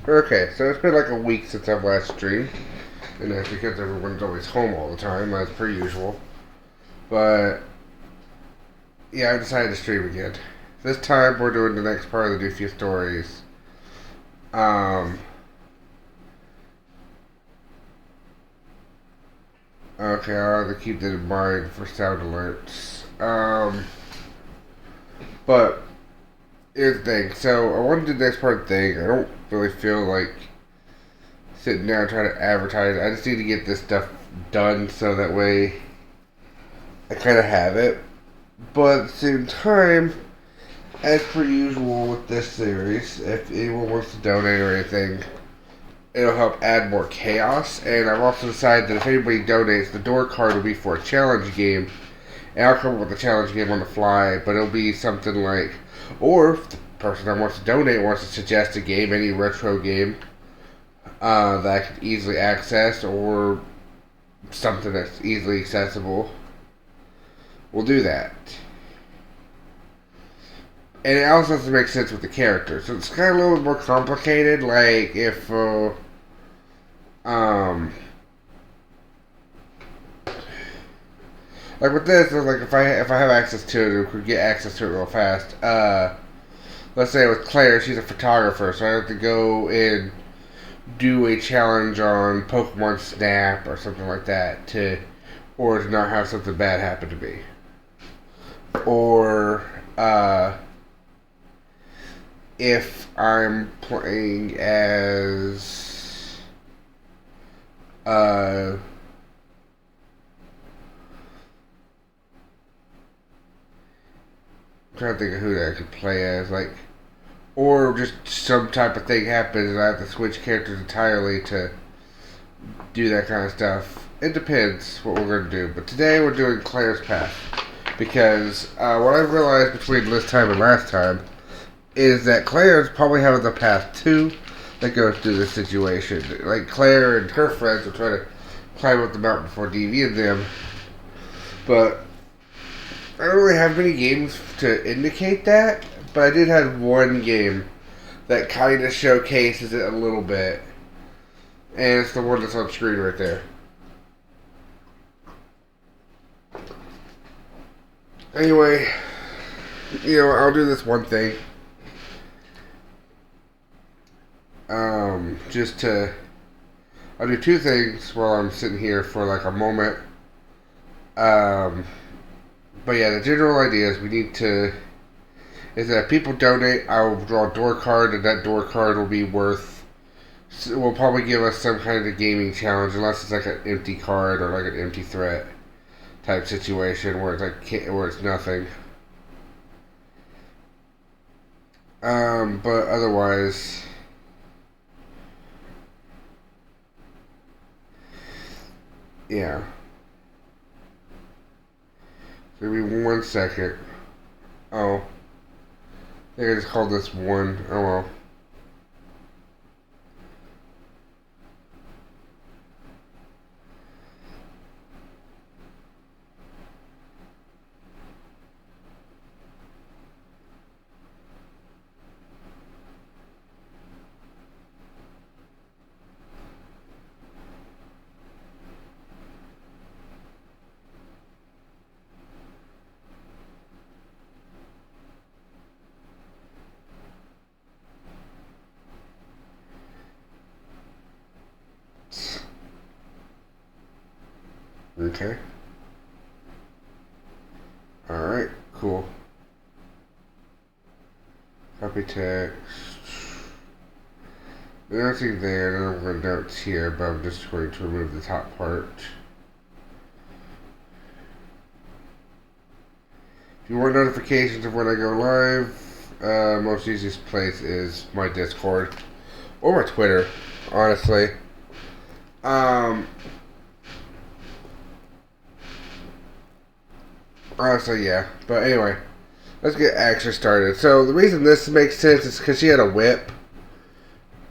Okay, so it's been like a week since I've last streamed, and that's because everyone's always home all the time, as per usual. But yeah, I decided to stream again. This time we're doing the next part of the Nufia Stories. Um, okay, I'll have to keep that in mind for sound alerts. But here's the thing. So I want to do the next part of the thing. I don't really feel like sitting down trying to advertise. I just need to get this stuff done so that way I kind of have it. But at the same time, as per usual with this series, if anyone wants to donate or anything, it'll help add more chaos. And I've also decided that if anybody donates, the door card will be for a challenge game. And I'll come up with a challenge game on the fly, but it'll be something like, or if the person that wants to donate wants to suggest a game, any retro game that I could easily access, or something that's easily accessible, we'll do that. And it also has to make sense with the character. So it's kind of a little bit more complicated. Like if, like with this, like if I have access to it, or could get access to it real fast. Let's say with Claire, she's a photographer, so I have to go and do a challenge on Pokemon Snap or something like that or to not have something bad happen to me. Or, if I'm playing as, I'm trying to think of who that I could play as, like, or just some type of thing happens and I have to switch characters entirely to do that kind of stuff. It depends what we're going to do. But today we're doing Claire's Path. Because what I've realized between this time and last time is that Claire's probably having the path too that goes through this situation. Like Claire and her friends will try to climb up the mountain before DV and them. But I don't really have many games to indicate that. But I did have one game that kind of showcases it a little bit. And it's the one that's on screen right there. Anyway, I'll do this one thing. I'll do two things while I'm sitting here for like a moment. But yeah, the general idea is that if people donate, I will draw a door card, and that door card will be will probably give us some kind of gaming challenge, unless it's like an empty card or like an empty threat type situation where it's like where it's nothing. But otherwise, yeah. Give me 1 second. Oh, I think I just called this one. Oh well. Okay. Alright, cool. Copy text. There's nothing there, and I'm going to notes here, but I'm just going to remove the top part. If you want notifications of when I go live, most easiest place is my Discord. Or my Twitter, honestly. Honestly, yeah. But anyway, let's get action started. So the reason this makes sense is because she had a whip,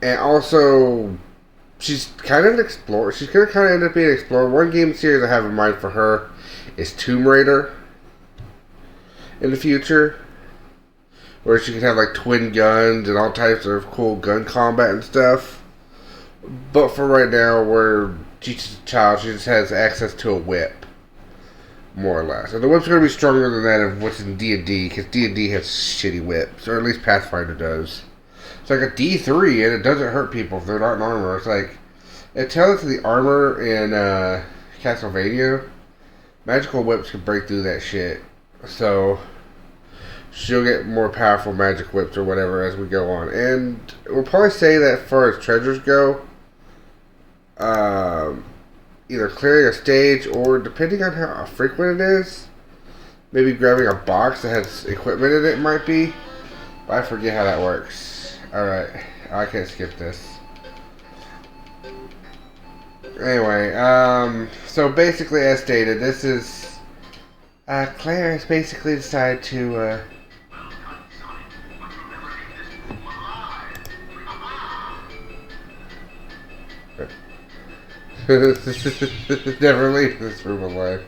and also she's kind of an explorer. She's gonna kind of end up being an explorer. One game series I have in mind for her is Tomb Raider in the future, where she can have like twin guns and all types of cool gun combat and stuff. But for right now, where she's just a child, she just has access to a whip, more or less. And the whip's going to be stronger than that of what's in D&D, because D&D has shitty whips, or at least Pathfinder does. It's like a D3, and it doesn't hurt people if they're not in armor. It's like, it tells the armor in Castlevania, magical whips can break through that shit. So she'll get more powerful magic whips or whatever as we go on. And we'll probably say that as far as treasures go, either clearing a stage or, depending on how frequent it is, maybe grabbing a box that has equipment in it might be. I forget how that works. Alright, I can't skip this. Anyway, so basically as stated, this is, Claire has basically decided to, never leave this room alive.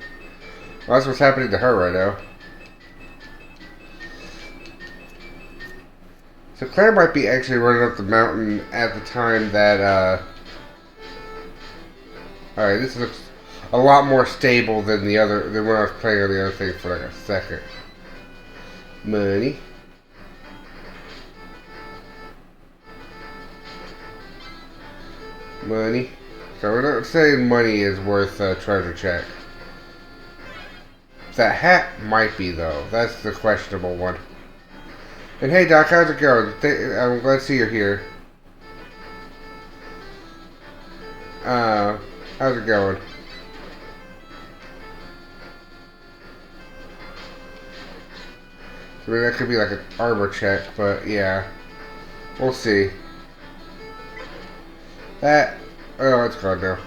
Well, that's what's happening to her right now. So Claire might be actually running up the mountain at the time that, alright, this looks a lot more stable than the other, than when I was playing on the other thing for like a second. Money. Money. So we're not saying money is worth a treasure check. That hat might be, though. That's the questionable one. And hey, Doc, how's it going? I'm glad to see you're here. How's it going? I mean, that could be like an armor check, but yeah. We'll see. That... Oh, it's gone now.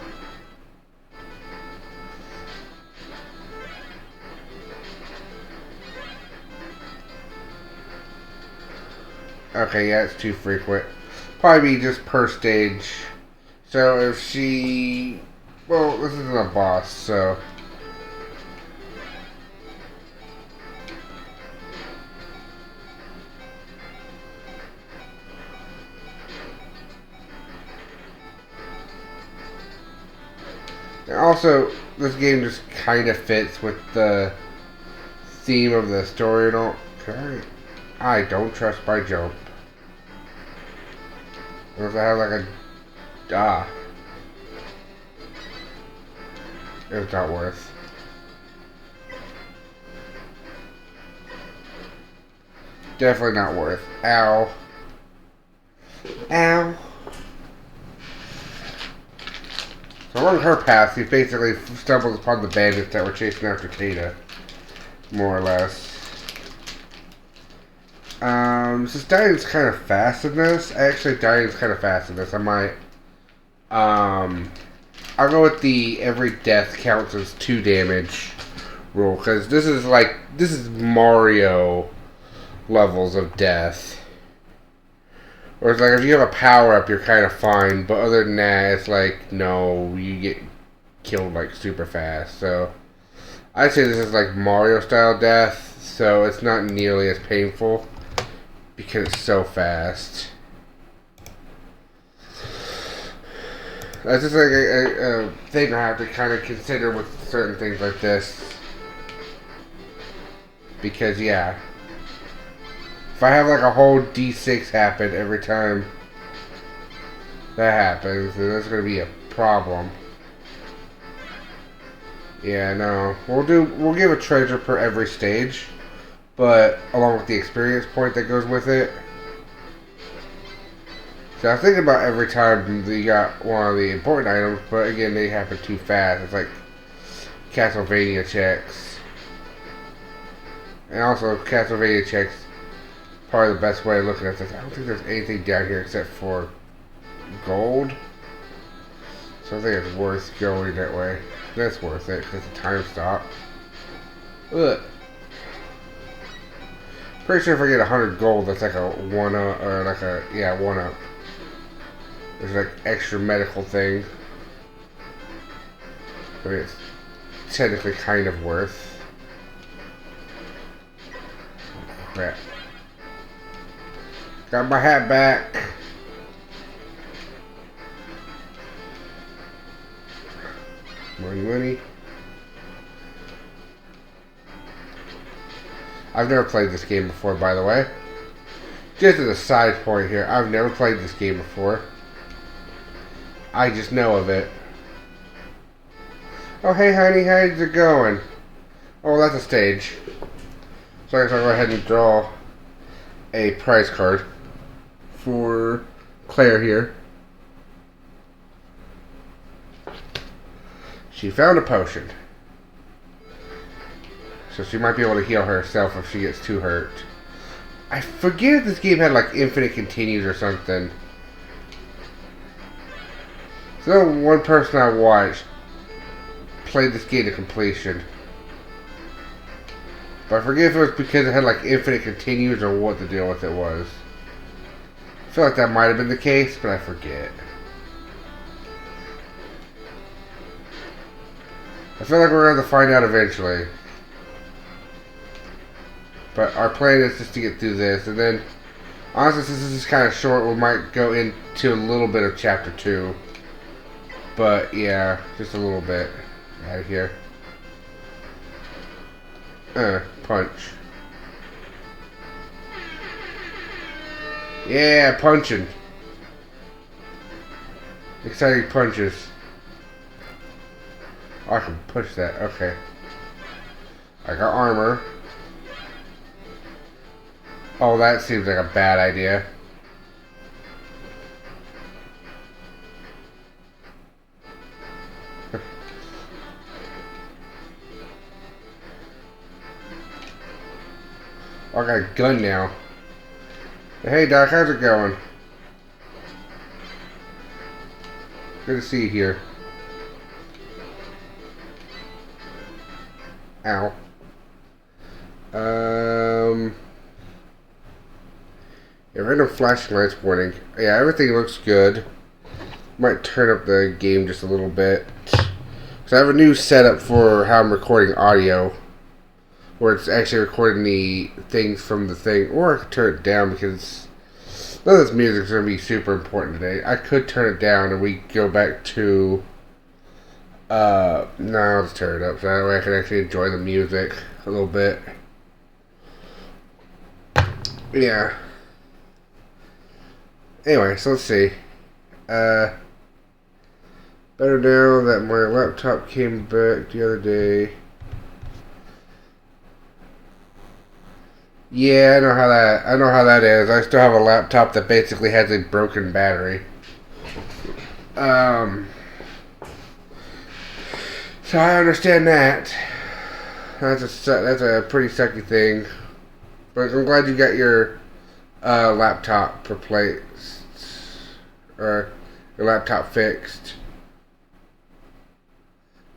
Okay, yeah, it's too frequent. Probably be just per stage. So if she... Well, this isn't a boss, so... And also, this game just kind of fits with the theme of the story and all. I don't trust my jump. Unless I have like a... It's not worth. Definitely not worth. Ow. Ow. So along her path, he basically stumbles upon the bandits that were chasing after Kata. More or less. Since dying's kind of fast in this, I might, I'll go with the every death counts as 2 damage rule, because this is Mario levels of death. Or it's like, if you have a power-up, you're kind of fine, but other than that, it's like, no, you get killed, like, super fast, so... I'd say this is like Mario-style death, so it's not nearly as painful, because it's so fast. That's just like a thing I have to kind of consider with certain things like this. Because, yeah. If I have like a whole D6 happen every time that happens, then that's going to be a problem. Yeah, no. We'll give a treasure per every stage, but along with the experience point that goes with it. So I was thinking about every time that you got one of the important items, but again, they happen too fast. It's like Castlevania checks. And also, Castlevania checks, probably the best way of looking at this. I don't think there's anything down here except for gold. So I think it's worth going that way. That's worth it, because the time stop. Ugh. Pretty sure if I get 100 gold, that's like a 1-up, or like a, yeah, 1-up. There's like extra medical thing. I mean, it's technically kind of worth. Crap. Got my hat back. Money. I've never played this game before, by the way. Just as a side point here, I've never played this game before. I just know of it. Oh, hey, honey, how's it going? Oh, that's a stage. So I guess I'll go ahead and draw a prize card for Claire here. She found a potion. So she might be able to heal herself if she gets too hurt. I forget if this game had like infinite continues or something. So one person I watched played this game to completion. But I forget if it was because it had like infinite continues or what the deal with it was. I feel like that might have been the case, but I forget. I feel like we're going to find out eventually. But our plan is just to get through this, and then, honestly, since this is kind of short, we might go into a little bit of Chapter 2. But, yeah, just a little bit out of here. Punch. Yeah, punching. Exciting punches. Oh, I can push that, okay. I got armor. Oh, that seems like a bad idea. Oh, I got a gun now. Hey, Doc, how's it going? Good to see you here. Ow. Yeah, random flashing lights warning. Yeah, everything looks good. Might turn up the game just a little bit. So I have a new setup for how I'm recording audio. Where it's actually recording the things from the thing. Or I could turn it down because none of this music is going to be super important today. I could turn it down and we go back to... no, I'll just turn it up so that way I can actually enjoy the music a little bit. Yeah. Anyway, so let's see. Better now that my laptop came back the other day. Yeah, I know how that is. I still have a laptop that basically has a broken battery. So I understand that. That's a pretty sucky thing. But I'm glad you got your laptop replaced. Or your laptop fixed.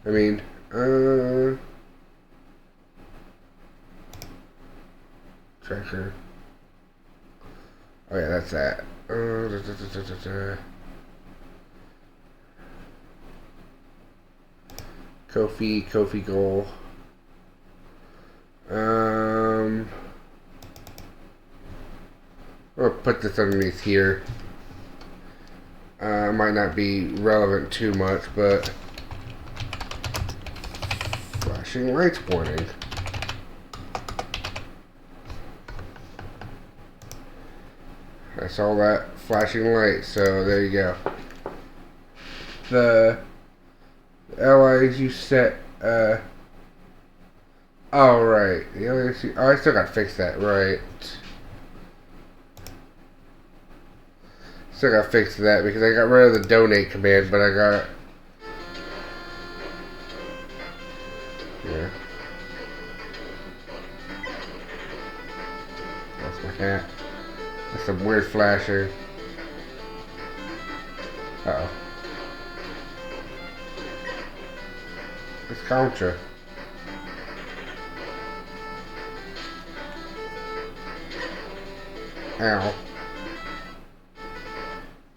I mean, tracker. Oh yeah, that's that. Kofi goal. I'll put this underneath here. Might not be relevant too much, but flashing lights warning. I saw that flashing light, so there you go. The allies you set, oh right, the allies oh, I still gotta fix that, right. Still gotta fix that because I got rid of the donate command, but I got... Yeah. That's my hat. That's some weird flashing. Uh-oh. It's Contra. Ow.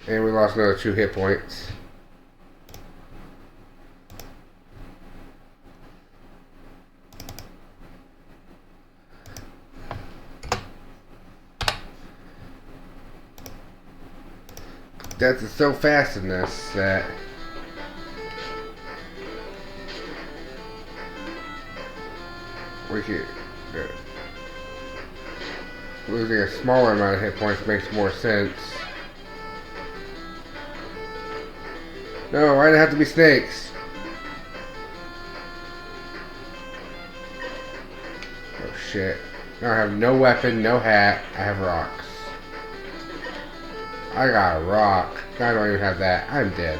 And we lost another 2 hit points. death is so fast in this that we could losing a smaller amount of hit points makes more sense. No, why'd it have to be snakes? Oh shit. Now I have no weapon, no hat, I have rocks. I got a rock. I don't even have that. I'm dead.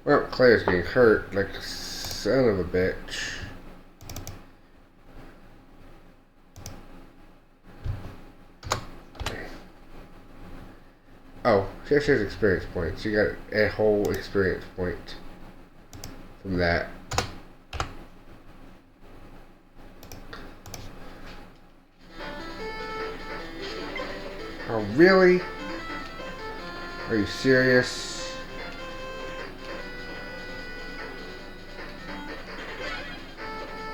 Well, Claire's getting hurt like a son of a bitch. Oh, she actually has experience points. She got a whole experience point from that. Oh, really? Are you serious?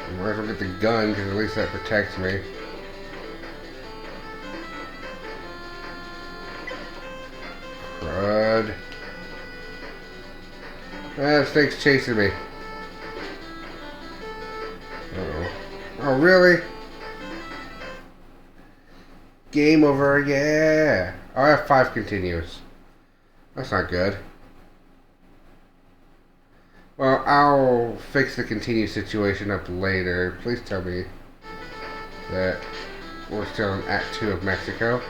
I might as well get the gun, because at least that protects me. Crud. Ah, snake's chasing me. Uh-oh. Oh, really? Game over, yeah. Oh, I have 5 continues. That's not good. Well, I'll fix the continue situation up later. Please tell me that we're still in Act 2 of Mexico.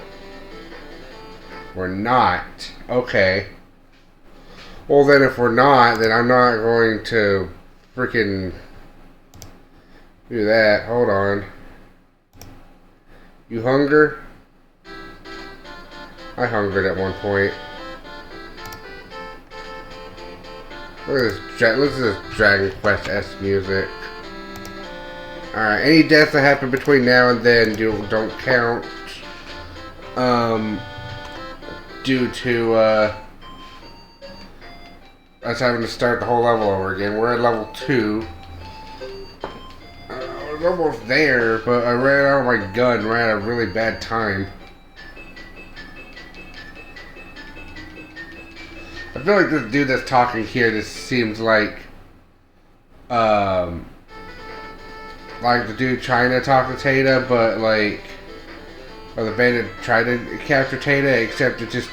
We're not. Okay. Well, then if we're not, then I'm not going to freaking do that. Hold on. You hunger? I hungered at one point. Look at this, listen to this Dragon Quest-esque music. Alright, any deaths that happen between now and then don't count. Due to, us having to start the whole level over again. We're at level 2. I was almost there, but I ran out of my gun right at a really bad time. I feel like this dude that's talking here, this seems like the dude trying to talk to Tata, but like, or the bandit tried to capture Tata, except it just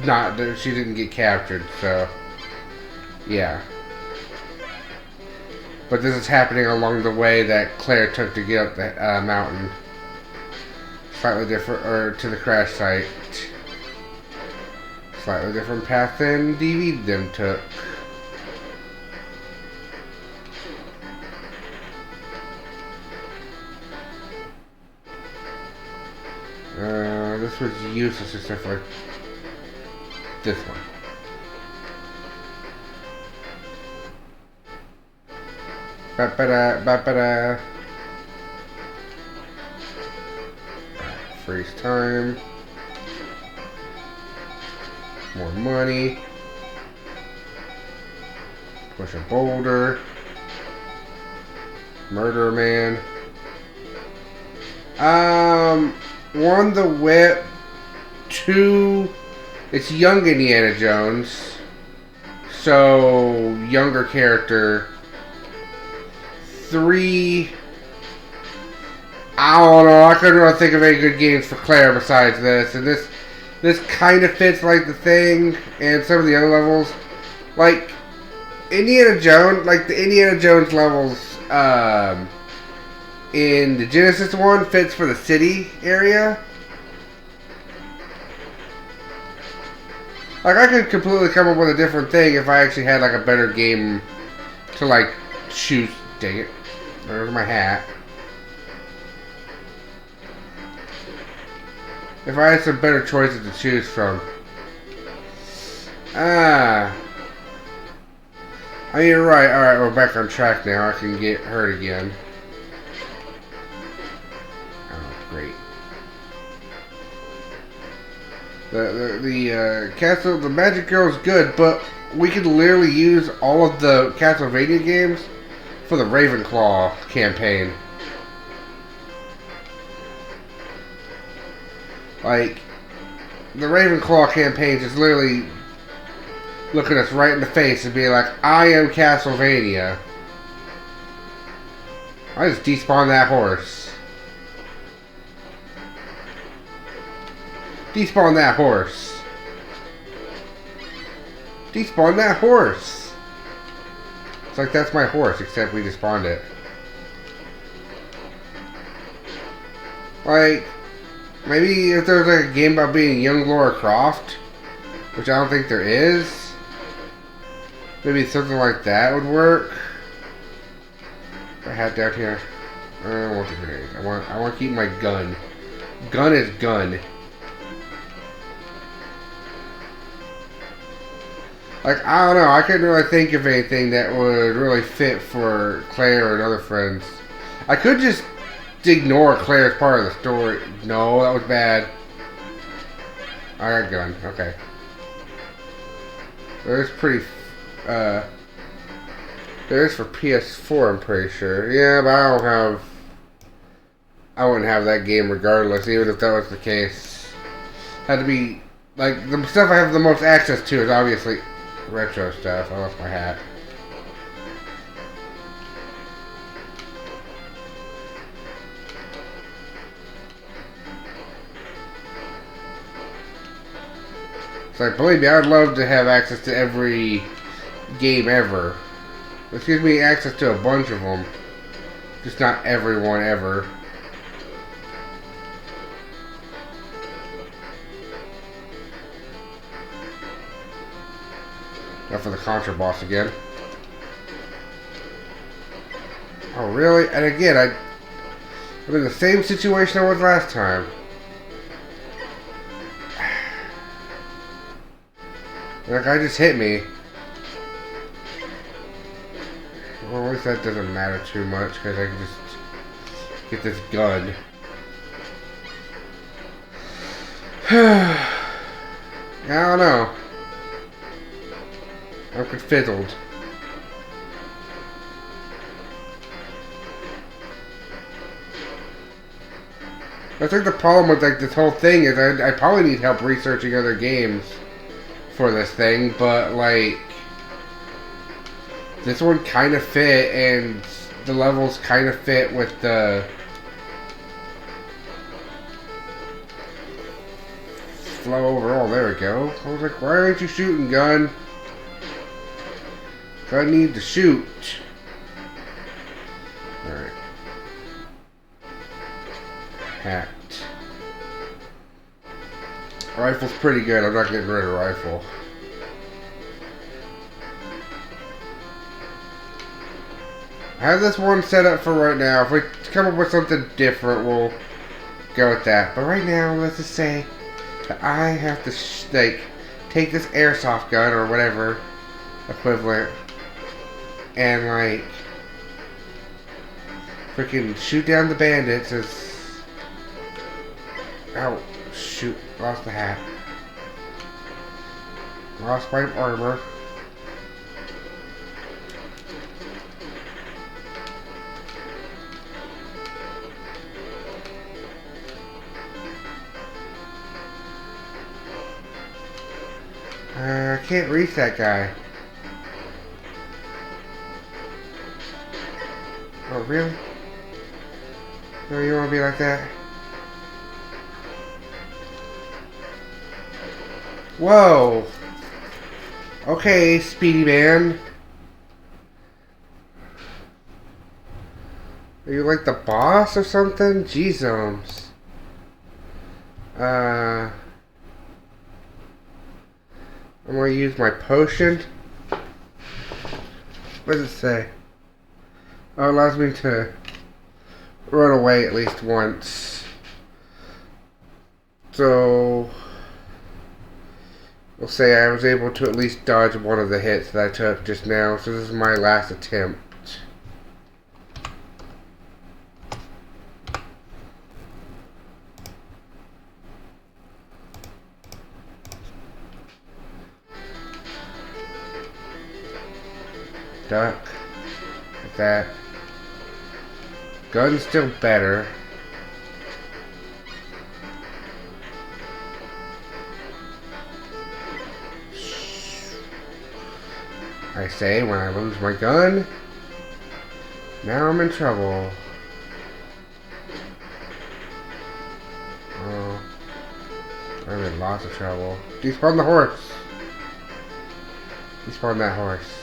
not, she didn't get captured, so, yeah. But this is happening along the way that Claire took to get up the mountain. Slightly different, or to the crash site. Slightly different path than DV them took. This was useless except for this one. Ba-ba-da, ba-ba-da. Freeze time. More money. Push a boulder. Murder a man. One, the whip. 2, it's young Indiana Jones. So, younger character. 3, I don't know. I couldn't really think of any good games for Claire besides this. And this kind of fits like the thing and some of the other levels. Like, Indiana Jones, like the Indiana Jones levels in the Genesis one fits for the city area. Like, I could completely come up with a different thing if I actually had, like, a better game to, like, choose. Dang it. There's my hat. If I had some better choices to choose from. I mean, you're right. Alright, we're back on track now. I can get hurt again. Oh, great. The Castle, the Magic Girl is good, but we could literally use all of the Castlevania games for the Ravenclaw campaign. Like, the Ravenclaw campaign is literally looking us right in the face and being like, I am Castlevania. I just despawned that horse. Despawn that horse. Despawn that horse. It's like that's my horse, except we despawned it. Like, maybe if there's like a game about being young Lara Croft, which I don't think there is, maybe something like that would work. Put a hat down here. I don't want the grenade. I want to keep my gun. Gun is gun. Like, I don't know. I couldn't really think of anything that would really fit for Claire and other friends. I could just ignore Claire's part of the story. No, that was bad. I got gun. Okay. There's pretty... There's for PS4, I'm pretty sure. Yeah, but I don't have... I wouldn't have that game regardless, even if that was the case. Had to be... Like, the stuff I have the most access to is obviously retro stuff. I lost my hat. It's like, believe me, I'd love to have access to every game ever. This gives me access to a bunch of them. Just not everyone ever. Now for the Contra boss again. Oh, really? And again, I'm in the same situation I was last time. That guy just hit me. Well, at least that doesn't matter too much, because I can just get this gun. I don't know. I'm confizzled. I think the problem with like this whole thing is I probably need help researching other games for this thing, but like this one kind of fit, and the levels kind of fit with the flow overall. There we go. I was like, why aren't you shooting, gun? I need to shoot. Alright. Hat. Rifle's pretty good. I'm not getting rid of rifle. I have this one set up for right now. If we come up with something different, we'll go with that. But right now, let's just say that I have to like take this airsoft gun or whatever equivalent and like freaking shoot down the bandits. Oh shoot! Lost the hat. Lost my armor. I can't reach that guy. Oh, really? No, you want to be like that? Whoa! Okay, Speedy Man. Are you like the boss or something? Jeezums. I'm gonna use my potion. What does it say? Oh, it allows me to run away at least once. So we'll say I was able to at least dodge one of the hits that I took just now. So this is my last attempt. Duck. Like that. Gun's still better. I say when I lose my gun. Now I'm in trouble. Oh, I'm in lots of trouble. Despawn the horse. Despawn that horse.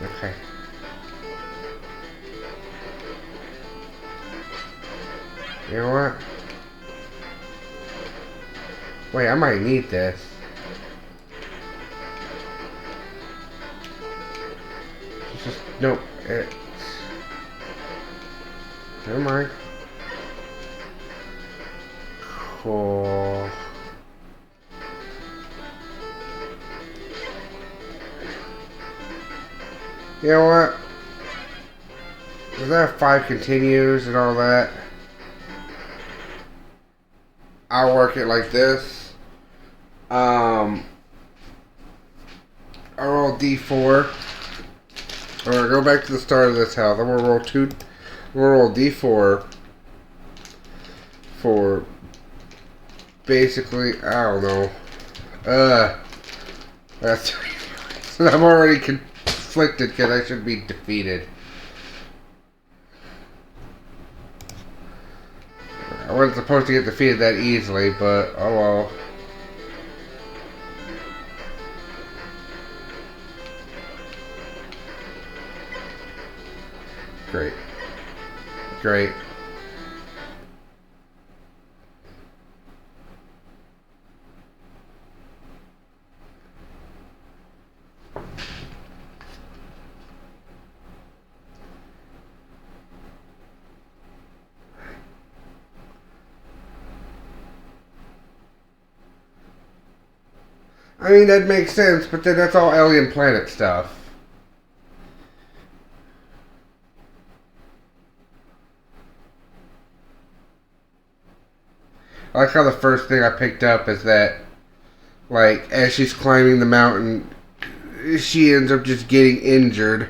Okay. You know what? Wait, I might need this. It's just, nope. Never mind. Cool. You know what? Because I have 5 continues and all that. I'll work it like this. I'll roll D4. I'm gonna go back to the start of this health. I'm gonna roll D4 for basically, I don't know. That's I'm already conflicted because I should be defeated. I wasn't supposed to get defeated that easily, but oh well. Great. Great. I mean, that makes sense, but then that's all alien planet stuff. I like how the first thing I picked up is that, like, as she's climbing the mountain, she ends up just getting injured.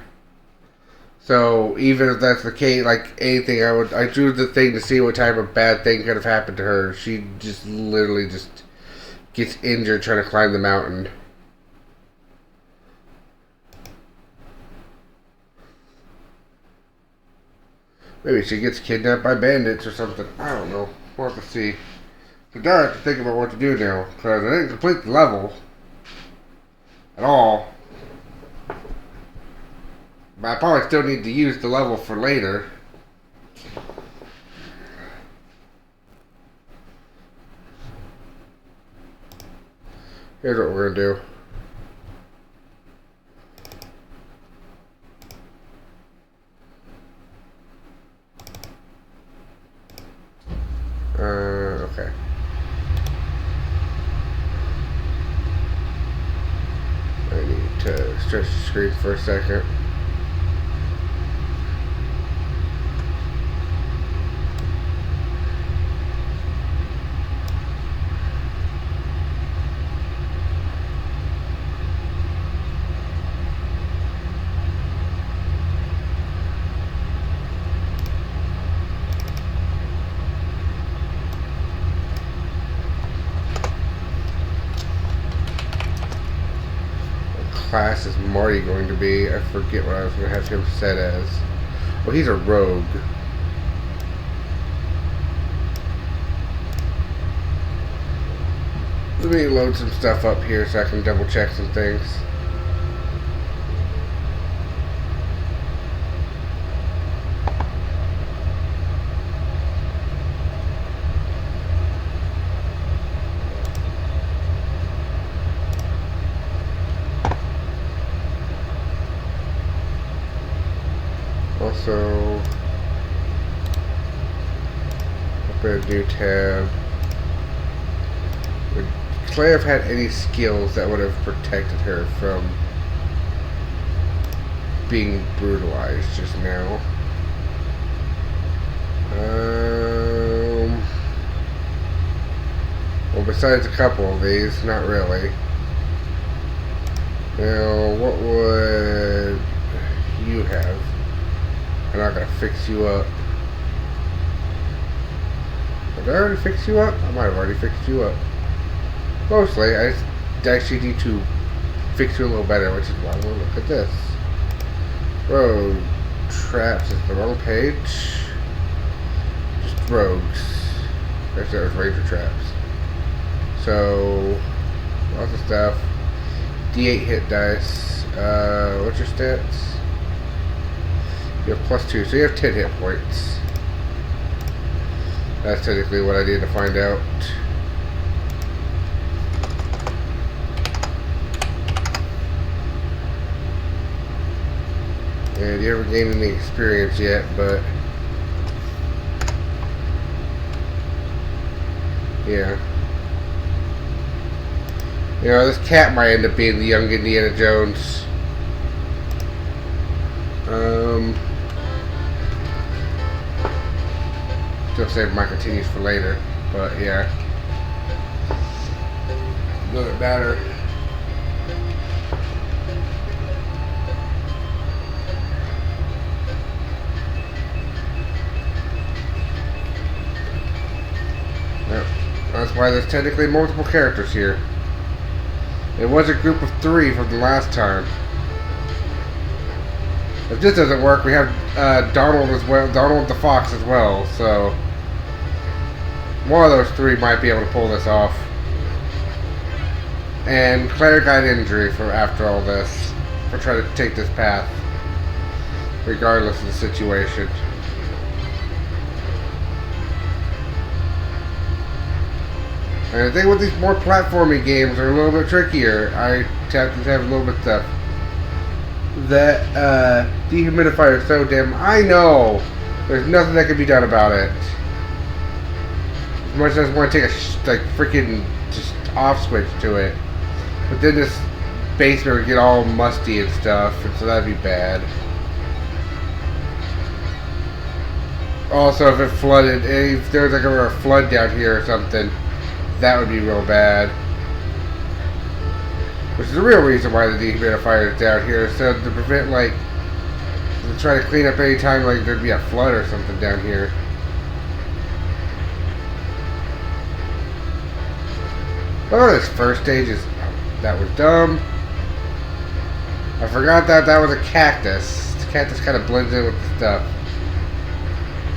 So, even if that's the case, like, anything, I drew the thing to see what type of bad thing could have happened to her. She just literally just gets injured trying to climb the mountain. Maybe she gets kidnapped by bandits or something. I don't know. We'll have to see. So now I have to think about what to do now. Because I didn't complete the level. At all. But I probably still need to use the level for later. Here's what we're going to do. Okay. I need to stretch the screen for a second. Class is Marty going to be? I forget what I was going to have him set as. Well, he's a rogue. Let me load some stuff up here so I can double check some things. Also, open a new tab. Would Clay have had any skills that would have protected her from being brutalized just now? Well, besides a couple of these, not really. Now, what would you have? I'm not gonna fix you up. Did I already fix you up? I might have already fixed you up. Mostly, I actually need to fix you a little better, which is why I'm going to look at this. Road traps is the wrong page. Just rogues. Actually, that was ranger traps. So, lots of stuff. D8 hit dice. What's your stats? You have +2, so you have 10 hit points. That's technically what I need to find out. And you haven't gained any experience yet, but yeah. You know, this cat might end up being the young Indiana Jones. Still save my continues for later, but yeah. Doesn't matter. That's why there's technically multiple characters here. It was a group of 3 from the last time. If this doesn't work, we have Donald as well, Donald the Fox as well, so one of those 3 might be able to pull this off. And Claire got injury for after all this, for trying to take this path, regardless of the situation. And I think with these more platforming games are a little bit trickier. I have to have a little bit of stuff. That dehumidifier is so dim. I know there's nothing that can be done about it. As much as I want to take a like freaking just off switch to it, but then this basement would get all musty and stuff, and so that'd be bad. Also, if it flooded, if there was like a flood down here or something, that would be real bad. Which is the real reason why the dehumidifier is down here, so to prevent like to try to clean up any time like there'd be a flood or something down here. Oh, this first stage is that was dumb. I forgot that that was a cactus. The cactus kind of blends in with the stuff.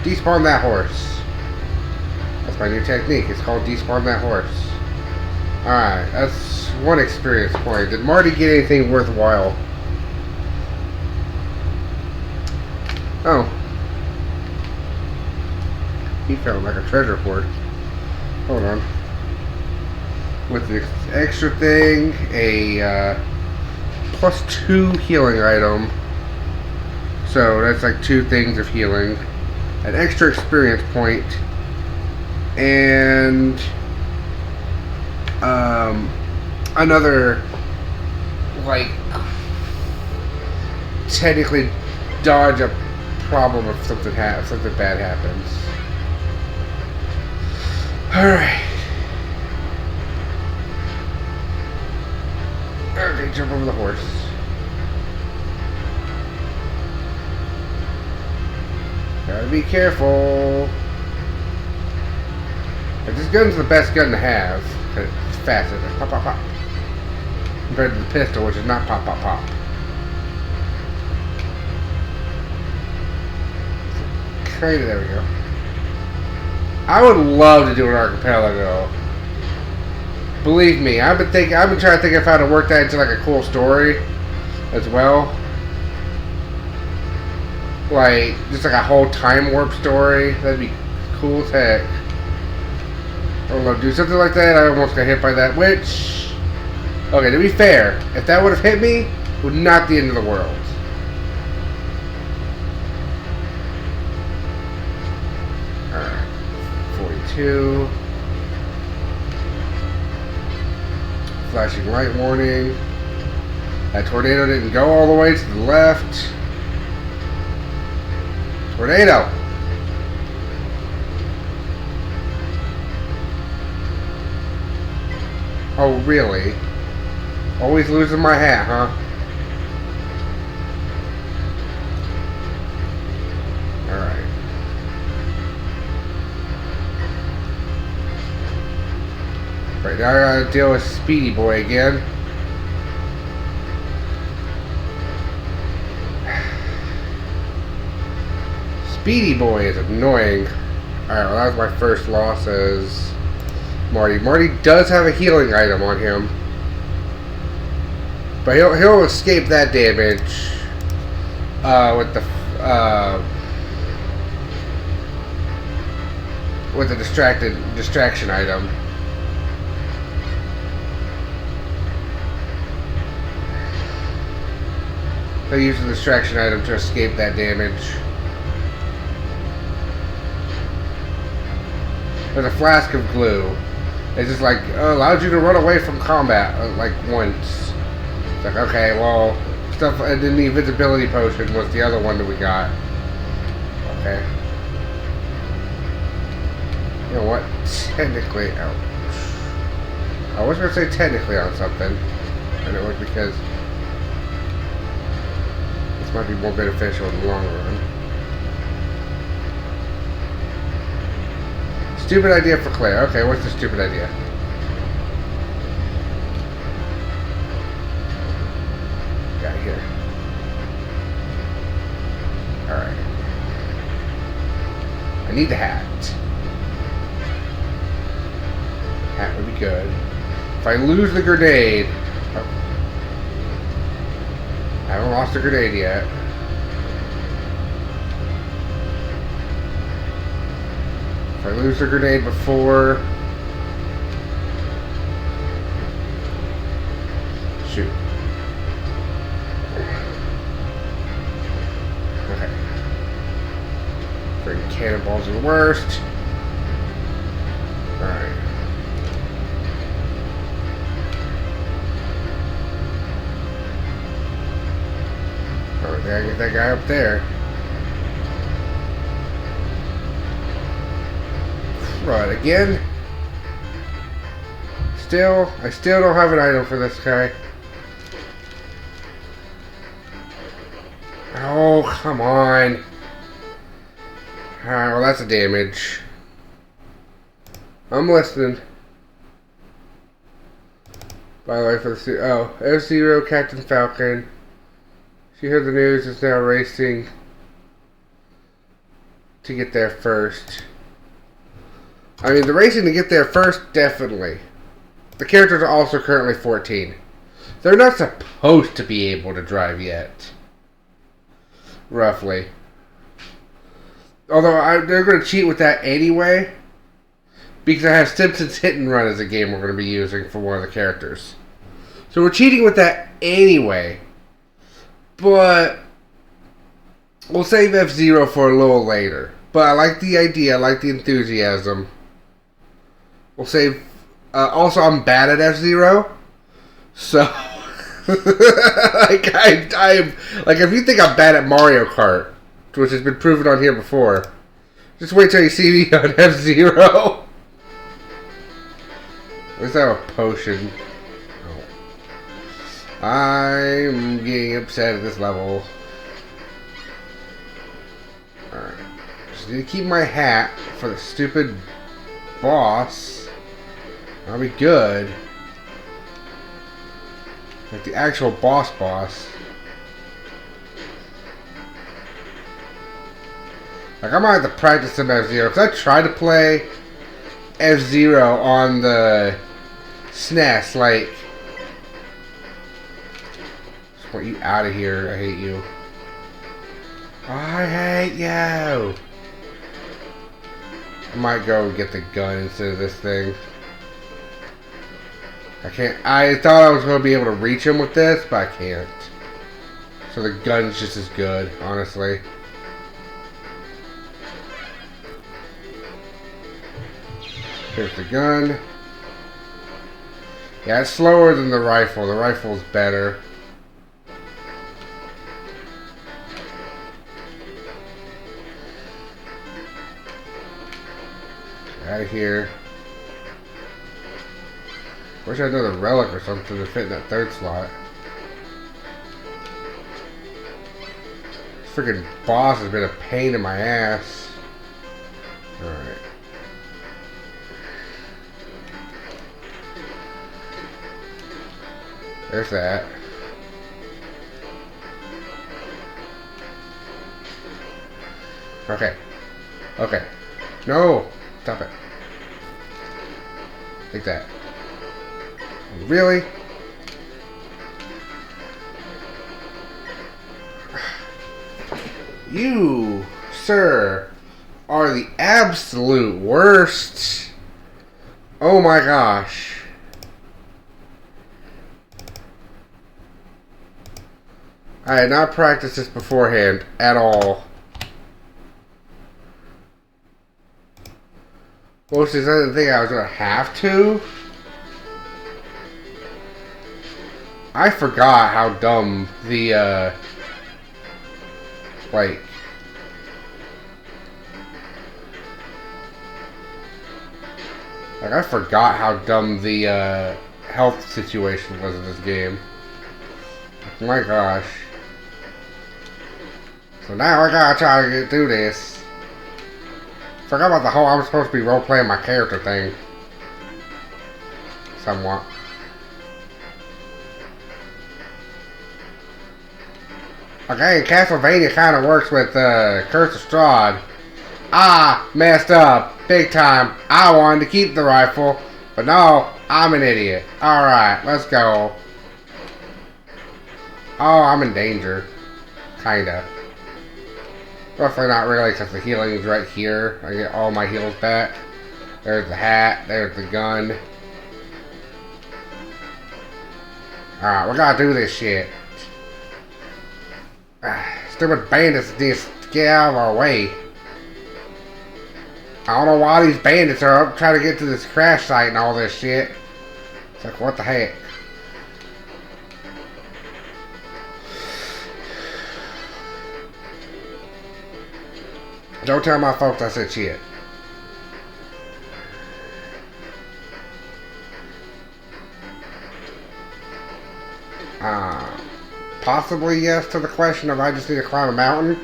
Despawn that horse. That's my new technique. It's called despawn that horse. Alright, that's one experience point. Did Marty get anything worthwhile? Oh. He found like a treasure hoard. Hold on. With the extra thing, a +2 healing item. So that's like 2 things of healing. An extra experience point. And another, like, technically dodge a problem if something bad happens. Alright. Okay, jump over the horse. Gotta be careful. This gun's the best gun to have, because it's faster. It's pop, pop, pop. Compared to the pistol, which is not pop, pop, pop. Okay, there we go. I would love to do an archipelago. Believe me, I've been trying to think of how to work that into like a cool story as well. Like, just like a whole time warp story. That'd be cool as heck. I would love to do something like that. I almost got hit by that, which... Okay, to be fair, if that would have hit me, it would not be the end of the world. Alright. 42. Flashing light warning. That tornado didn't go all the way to the left. Tornado! Oh, really? Always losing my hat, huh? Alright. Right, Alright, now I gotta deal with Speedy Boy again. Speedy Boy is annoying. Alright, well that was my first loss as Marty. Marty does have a healing item on him. But he'll escape that damage with the distraction item. They use the distraction item to escape that damage. There's a flask of glue. It's just like allows you to run away from combat like once. It's like, okay, well, stuff. And then the invisibility potion was the other one that we got. Okay. You know what? Technically, ouch. I was gonna say technically on something, and it was because this might be more beneficial in the long run. Stupid idea for Claire. Okay, what's the stupid idea? Got here. Alright. I need the hat. Hat would be good. If I lose the grenade... Oh. I haven't lost the grenade yet. If I lose the grenade before... Shoot. Okay. Freaking cannonballs are the worst. Alright. Alright, I get that guy up there. Right, again. I still don't have an item for this guy. Oh, come on. Alright, well that's a damage. I'm listening. By the way, for the F-Zero, Captain Falcon. She heard the news, is now racing to get there first. I mean, the racing to get there first, definitely. The characters are also currently 14. They're not supposed to be able to drive yet. Roughly. Although, they're going to cheat with that anyway. Because I have Simpsons Hit and Run as a game we're going to be using for one of the characters. So we're cheating with that anyway. But we'll save F-Zero for a little later. But I like the idea, I like the enthusiasm. We'll save... also, I'm bad at F-Zero. So... like, if you think I'm bad at Mario Kart, which has been proven on here before, just wait till you see me on F-Zero. At least I have a potion. Oh. I'm getting upset at this level. Alright. Just need to keep my hat for the stupid boss. I'll be good. Like the actual boss. Like I might have to practice some F-Zero. Because I tried to play F-Zero on the SNES. Like, just want you out of here. I hate you. I hate you. I might go get the gun instead of this thing. I can't. I thought I was going to be able to reach him with this, but I can't. So the gun's just as good, honestly. Here's the gun. Yeah, it's slower than the rifle. The rifle's better. Get out of here. Wish I had another relic or something to fit in that third slot. This freaking boss has been a pain in my ass. Alright. There's that. Okay. Okay. No! Stop it. Take that. Really? You, sir, are the absolute worst. Oh my gosh. I had not practiced this beforehand at all. Mostly because I didn't think I was going to have to. I forgot how dumb the, like, I forgot how dumb the, health situation was in this game. Oh my gosh. So now I gotta try to get through this. Forgot about the whole I'm supposed to be role-playing my character thing. Somewhat. Okay, Castlevania kind of works with Curse of Strahd. I messed up big time. I wanted to keep the rifle, but no, I'm an idiot. Alright, let's go. Oh, I'm in danger. Kinda. Roughly not really, because the healing is right here. I get all my heals back. There's the hat. There's the gun. Alright, we gotta do this shit. Stupid bandits just get out of our way. I don't know why these bandits are up trying to get to this crash site and all this shit. It's like, what the heck? Don't tell my folks I said shit. Possibly yes to the question of I just need to climb a mountain.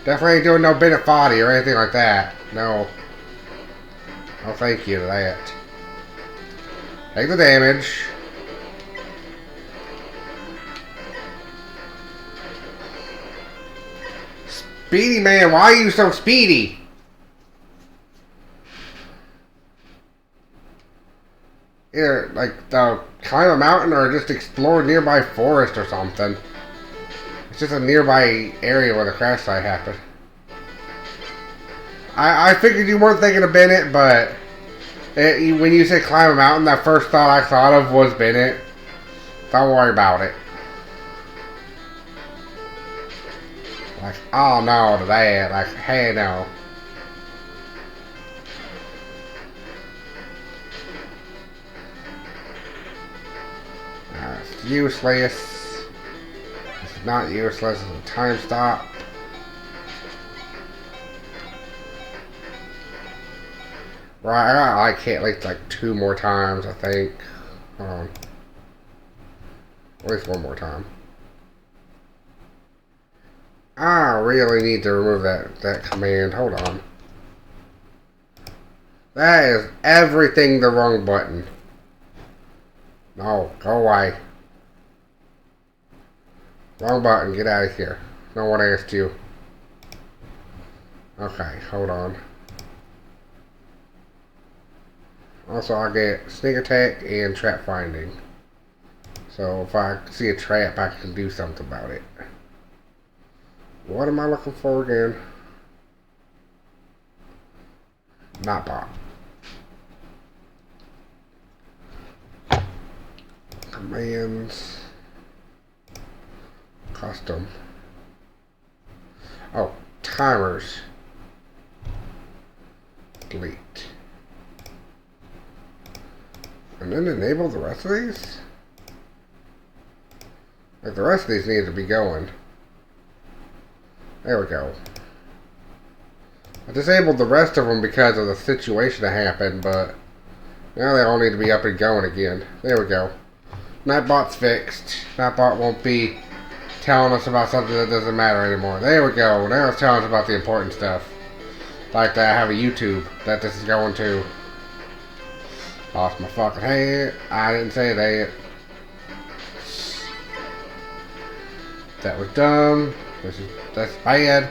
Definitely ain't doing no Benefati or anything like that. No. No thank you to that. Take the damage. Speedy man, why are you so speedy? Either, like, climb a mountain or just explore a nearby forest or something. It's just a nearby area where the crash site happened. I figured you weren't thinking of Bennett, but when you said climb a mountain, that first thought I thought of was Bennett. Don't worry about it. Like, oh no to that. Like, hey no. It's useless. It's not useless. It's a time stop. Right, I gotta like hit like 2 more times, I think. Hold on. At least 1 more time. I really need to remove that command. Hold on. That is everything the wrong button. No, go away. Wrong button, get out of here. No one asked you. Okay, hold on. Also, I get sneak attack and trap finding. So if I see a trap, I can do something about it. What am I looking for again? Not bot. Commands. Custom. Oh, timers. Delete. And then enable the rest of these? Like the rest of these need to be going. There we go. I disabled the rest of them because of the situation that happened, but now they all need to be up and going again. There we go. Nightbot's fixed. Nightbot won't be telling us about something that doesn't matter anymore. There we go. Now it's telling us about the important stuff. Like that I have a YouTube that this is going to. Lost my fucking hand. I didn't say that. That was dumb. That's bad.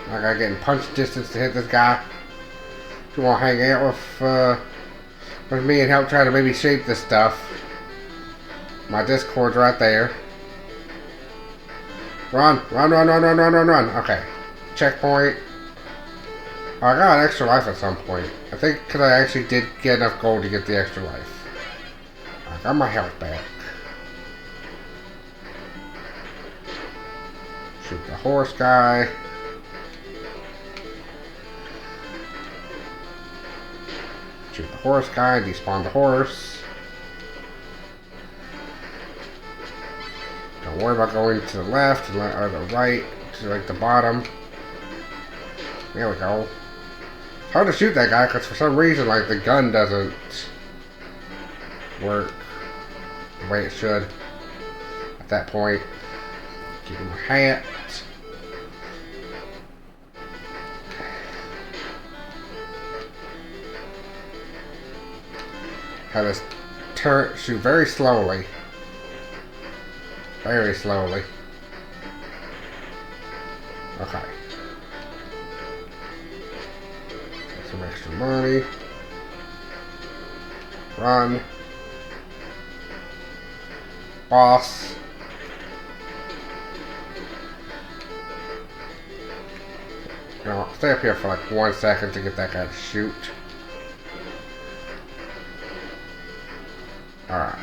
I gotta get in punch distance to hit this guy. If you wanna hang out with me and help try to maybe shape this stuff. My Discord's right there. Run. Okay. Checkpoint. I got an extra life at some point. I think because I actually did get enough gold to get the extra life. I got my health back. Shoot the horse guy. Shoot the horse guy. Despawn the horse. Don't worry about going to the left or the right. To like the bottom. There we go. It's hard to shoot that guy because for some reason, like, the gun doesn't work the way it should at that point. Give him a hat. Have this shoot very slowly. Very slowly. Okay. Some extra money. Run. Boss. Stay up here for like 1 second to get that guy to shoot. Alright.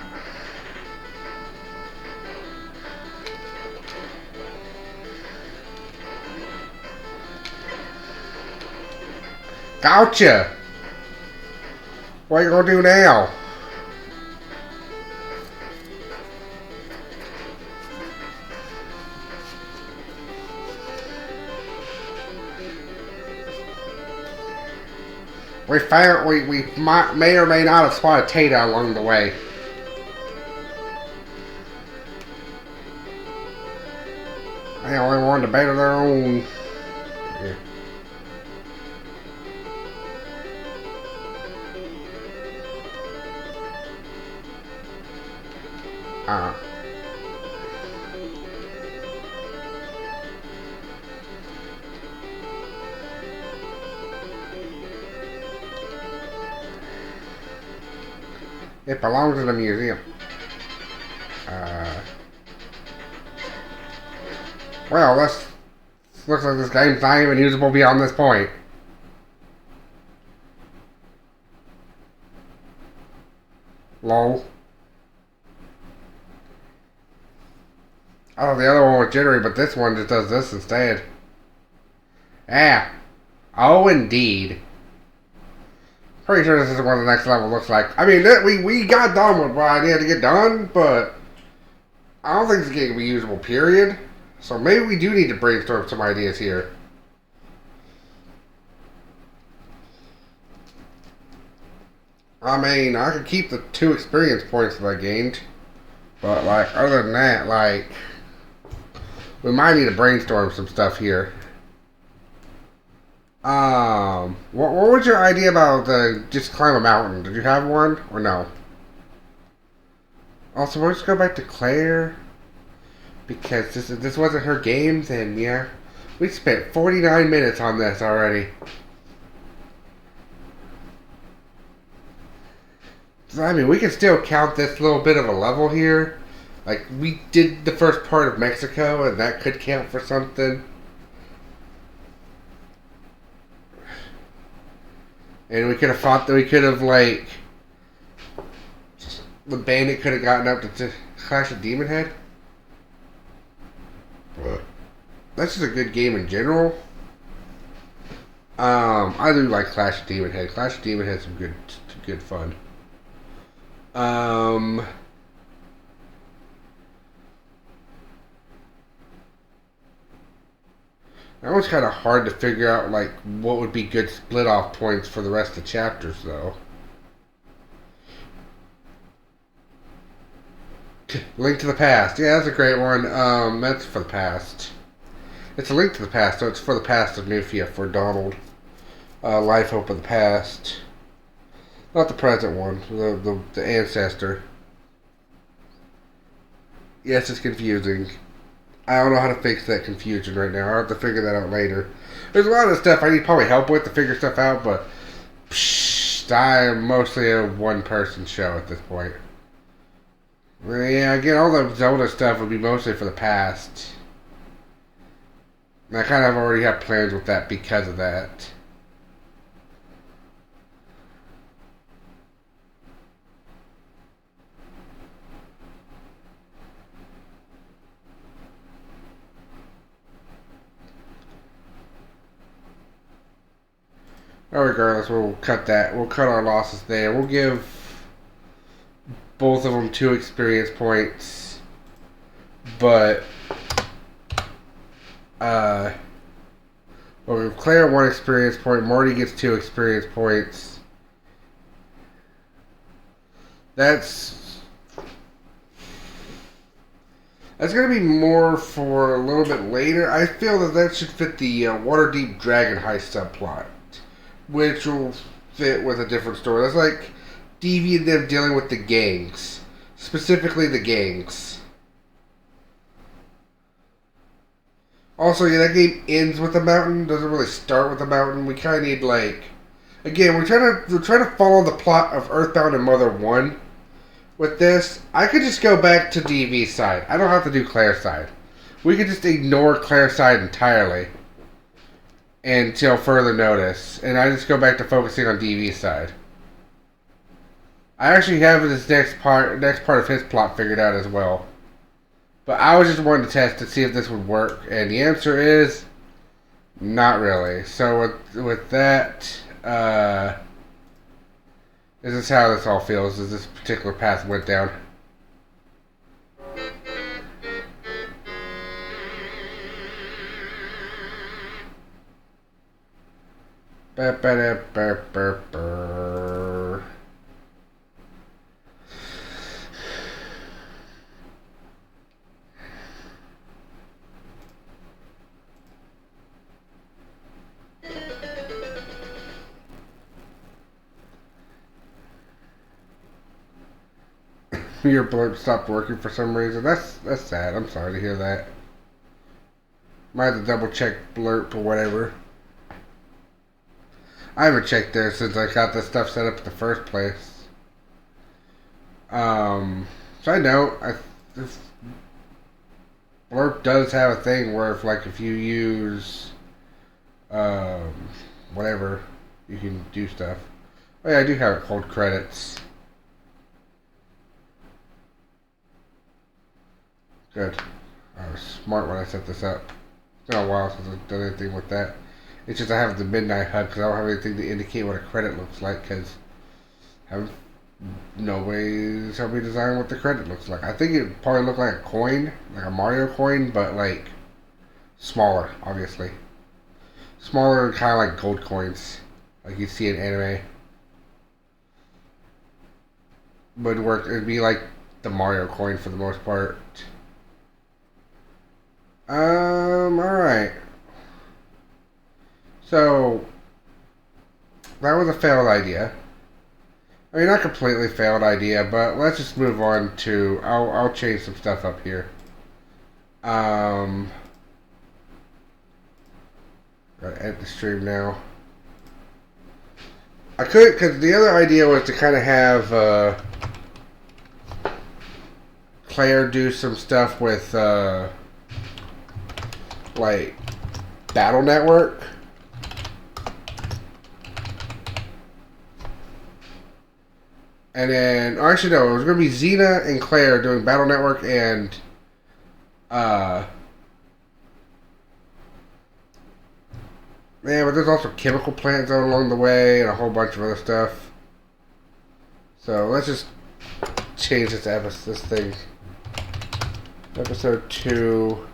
Gotcha! What are you gonna do now? We found we may or may not have spotted Tata along the way. They only wanted to better their own. Yeah. It belongs in the museum. Well, looks like this game's not even usable beyond this point. Lol. Oh, the other one was jittery, but this one just does this instead. Ah. Oh, indeed. Pretty sure this is what the next level looks like. I mean, we got done with what I needed to get done, but I don't think this game can be usable, period. So maybe we do need to brainstorm some ideas here. I mean, I could keep the 2 experience points that I gained, but, like, other than that, like, we might need to brainstorm some stuff here. What was your idea about just climb a mountain? Did you have one, or no? Also, we'll just go back to Claire, because this wasn't her game, then, yeah. We spent 49 minutes on this already. So, I mean, we can still count this little bit of a level here. Like, we did the first part of Mexico, and that could count for something. And we could have fought, like, the bandit could have gotten up to Clash of Demon Head. That's just a good game in general. I do like Clash of Demon Head. Clash of Demon Head some good fun. That one's kind of hard to figure out, like, what would be good split-off points for the rest of the chapters, though. Link to the Past. Yeah, that's a great one. That's for the past. It's a link to the past, so it's for the past of Nufia, for Donald. Life Hope of the Past. Not the present one. The ancestor. Yes, it's confusing. I don't know how to fix that confusion right now. I'll have to figure that out later. There's a lot of stuff I need probably help with to figure stuff out, but I am mostly a one-person show at this point. Yeah, again, all the Zelda stuff would be mostly for the past. And I kind of already have plans with that because of that. Well, regardless, we'll cut that. We'll cut our losses there. We'll give both of them 2 experience points. But, we'll give Claire 1 experience point. Marty gets 2 experience points. That's going to be more for a little bit later. I feel that should fit the Waterdeep Dragon Heist subplot, which will fit with a different story. That's like Deviant and them dealing with the gangs. Specifically the gangs. Also, yeah, that game ends with a mountain. Doesn't really start with a mountain. We kind of need, like... Again, we're trying to follow the plot of Earthbound and Mother 1 with this. I could just go back to DV's side. I don't have to do Claire's side. We could just ignore Claire's side entirely until further notice, and I just go back to focusing on DV's side. I actually have this next part of his plot figured out as well, but I was just wanting to test to see if this would work, and the answer is not really. So with that, this is how this all feels. As this particular path went down. Your blurb stopped working for some reason. That's sad. I'm sorry to hear that. Might have to double check blurb or whatever. I haven't checked there since I got this stuff set up in the first place. Side note, this blurb does have a thing where if you use whatever, you can do stuff. Oh yeah, I do have it called credits. Good. I was smart when I set this up. It's been a while since I've done anything with that. It's just I have the Midnight HUD because I don't have anything to indicate what a credit looks like because nobody's helped me design what the credit looks like. I think it probably looked like a coin, like a Mario coin, but like smaller, obviously. Smaller and kind of like gold coins, like you see in anime. Would work. It'd be like the Mario coin for the most part. Alright. So, that was a failed idea. I mean, not completely failed idea, but let's just move on to... I'll change some stuff up here. Gotta end the stream now. I could, because the other idea was to kind of have, Claire do some stuff with, like, Battle Network. And then, or actually no, it was going to be Xena and Claire doing Battle Network and, yeah, but there's also Chemical Plant Zone along the way and a whole bunch of other stuff. So let's just change this thing. Episode 2,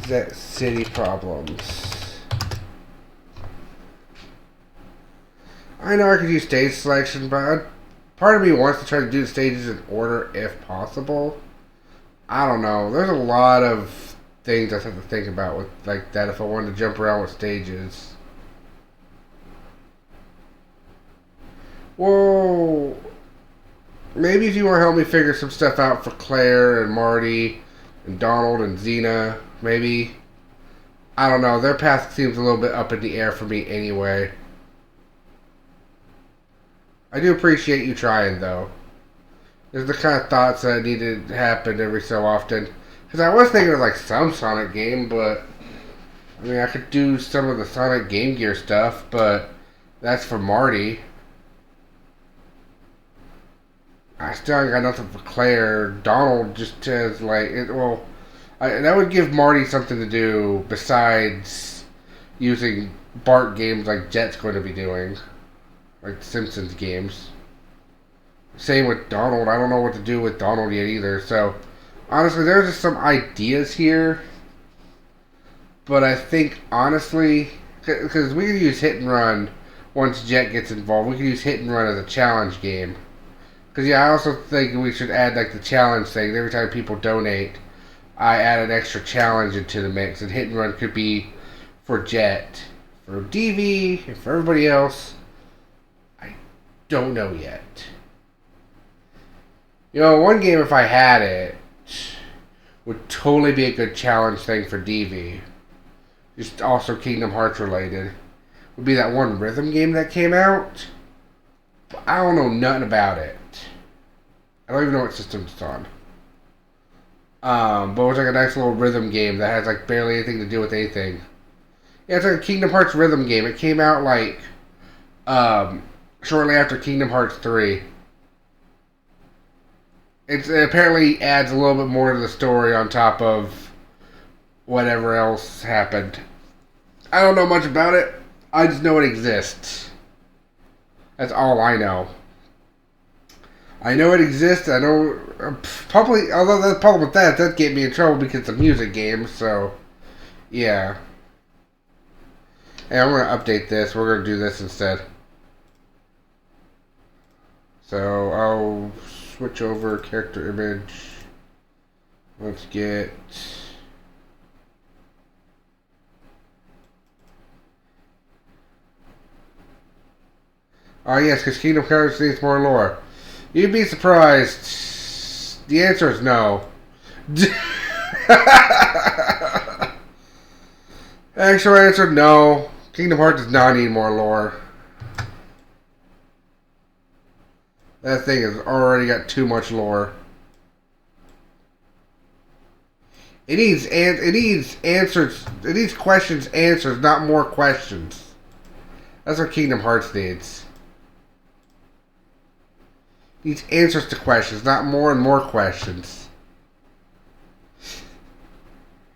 Zet City Problems. I know I could use stage selection, but part of me wants to try to do the stages in order if possible. I don't know. There's a lot of things I have to think about with like that if I wanted to jump around with stages. Well, maybe if you want to help me figure some stuff out for Claire and Marty and Donald and Xena, maybe. I don't know. Their path seems a little bit up in the air for me anyway. I do appreciate you trying, though. There's the kind of thoughts that needed to happen every so often. Because I was thinking of like some Sonic game, but I mean, I could do some of the Sonic Game Gear stuff, but that's for Marty. I still ain't got nothing for Claire. Donald just has like that would give Marty something to do besides using Bart games like Jet's going to be doing, like Simpsons games. Same with Donald. I don't know what to do with Donald yet either. So honestly, there's just some ideas here, but I think honestly, because we can use Hit and Run once Jet gets involved. We can use Hit and Run as a challenge game. Because, yeah, I also think we should add, like, the challenge thing. Every time people donate, I add an extra challenge into the mix. And Hit and Run could be for Jet, for DV, and for everybody else. I don't know yet. You know, one game, if I had it, would totally be a good challenge thing for DV. Just also Kingdom Hearts related. Would be that one rhythm game that came out. But I don't know nothing about it. I don't even know what system it's on. But it was like a nice little rhythm game that has like barely anything to do with anything. Yeah, it's like a Kingdom Hearts rhythm game. It came out like shortly after Kingdom Hearts 3. It apparently adds a little bit more to the story on top of whatever else happened. I don't know much about it. I just know it exists. That's all I know. I know it exists. I know probably. Although the problem with that get me in trouble because it's a music game. So, yeah. Hey, I'm gonna update this. We're gonna do this instead. So I'll switch over character image. Let's get. Oh yes, because Kingdom Hearts needs more lore. You'd be surprised. The answer is no. Actual answer, no. Kingdom Hearts does not need more lore. That thing has already got too much lore. It needs answers. It needs questions answers, not more questions. That's what Kingdom Hearts needs. Needs answers to questions, not more and more questions.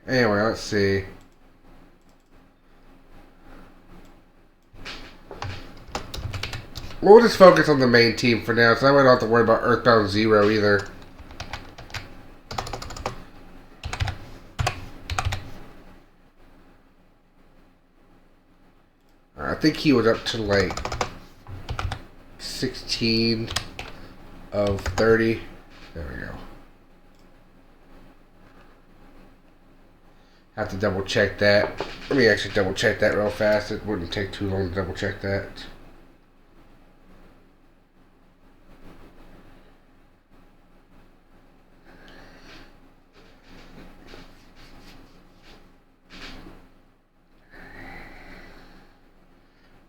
Anyway, let's see. We'll just focus on the main team for now, so that way I don't have to worry about Earthbound Zero either. I think he was up to like 16 of 30. There we go. Have to double check that. Let me actually double check that real fast. It wouldn't take too long to double check that.